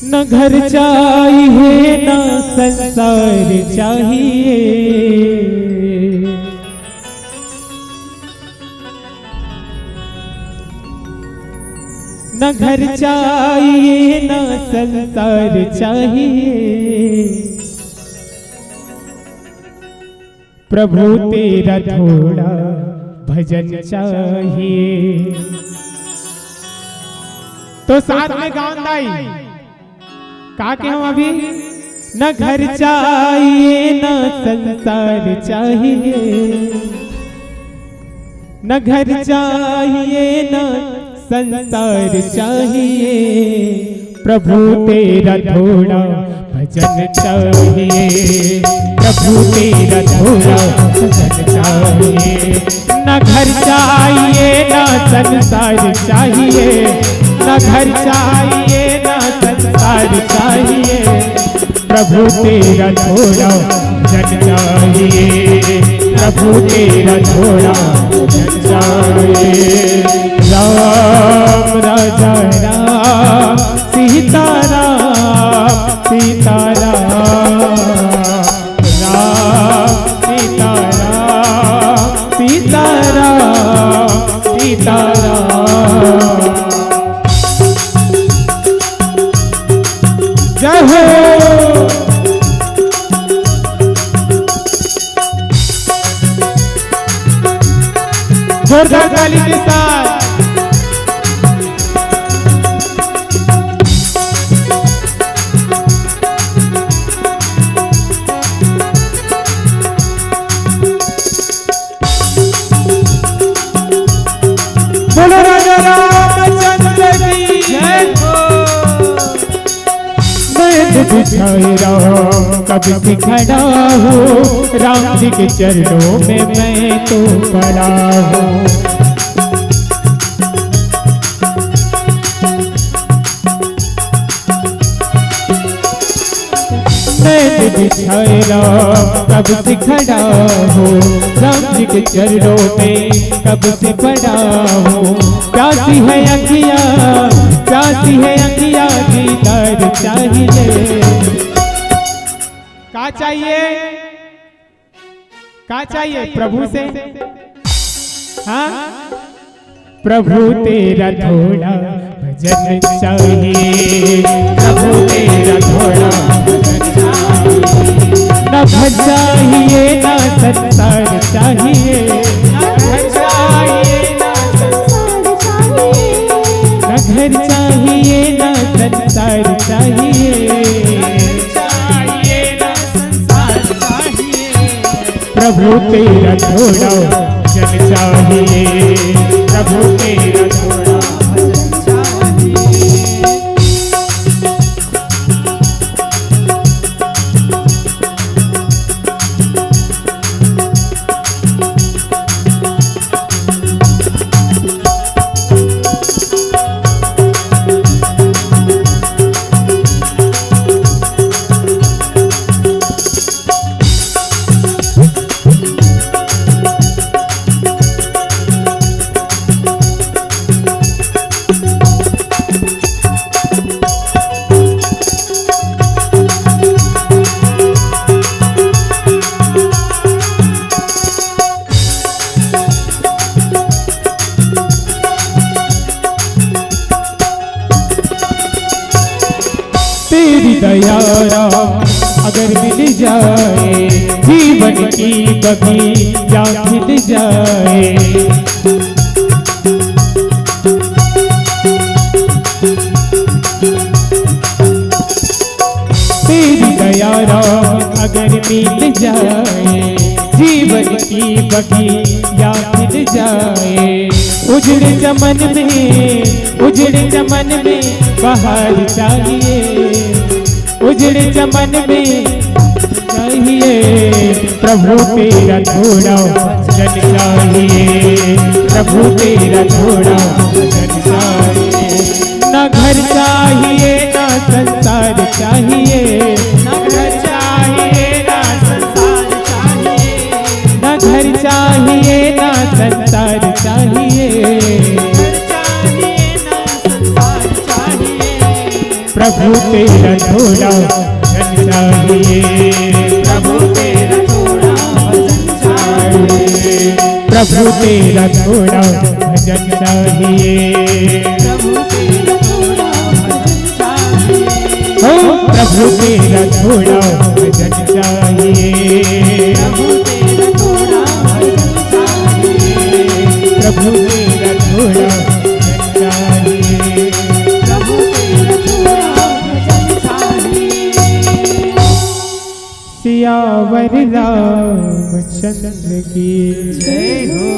न घर चाहिए न संसार चाहिए, न घर चाहिए न संसार चाहिए, प्रभु तेरा थोड़ा भजन चाहिए। तो साथ में गाँदाई का के हम अभी न घर चाहिए न संसार चाहिए, न घर चाहिए न संसार चाहिए, प्रभु तेरा थोड़ा भजन चाहिए, प्रभु तेरा थोड़ा भजन चाहिए। न घर चाहिए न संसार चाहिए, न घर चाहिए न संसार चाहिए, प्रभु तेरा थोड़ा भजन चाहिए, प्रभु तेरा थोड़ा भजन चाहिए। राम राजा राम सीता राम सीता राम, राम सीता राम सीता राम सीता राम। जय हो जोरदार ताली के साथ। बोलो राजा रामचंद्र की जय हो। मैं बिछाए राम कब से खड़ा हूँ, राम जी के चरणों में मैं तो पड़ा हूँ। मैं बिछाए राम कब से खड़ा हूँ, राम जी के चरणों में कब से पड़ा हूँ। प्यासी है अखिया प्यासी है अखिया, दीदार चाहिए। का चाहिए का चाहिए प्रभु से, हाँ प्रभु तेरा थोड़ा भजन चाहिए, प्रभु तेरा थोड़ा भजन चाहिए। न घर चाहिए न संसार चाहिए, न घर चाहिए न संसार चाहिए, न घर चाहिए न संसार चाहिए, प्रभु तेरा थोड़ा भजन चाहिए, प्रभु तेरा थोड़ा भजन चाहिए। तेरी दया राम अगर मिल जाए, जीवन की बगिया खिल जाए। तेरी दया राम अगर मिल जाए, जीवन की बगिया खिल जाए। उजड़े चमन में बहार चाहिए, उजड़े चमन में चाहिए, प्रभु तेरा थोड़ा भजन चाहिए, प्रभु तेरा थोड़ा भजन चाहिए। न घर चाहिए न संसार चाहिए, न घर चाहिए न संसार चाहिए, न घर चाहिए न संसार चाहिए, प्रभु तेरा थोड़ा भजन चाहिए, प्रभु तेरा थोड़ा भजन चाहिए, प्रभु तेरा थोड़ा भजन चाहिए, प्रभु तेरा थोड़ा भजन चाहिए, ओ प्रभु तेरा थोड़ा भजन चाहिए, प्रभु तेरा थोड़ा भजन चाहिए, प्रभु तेरा थोड़ा भजन चाहिए। प्रभु तेरा थोड़ा भजन चाहिए। सियावर रामचंद्र की जय हो।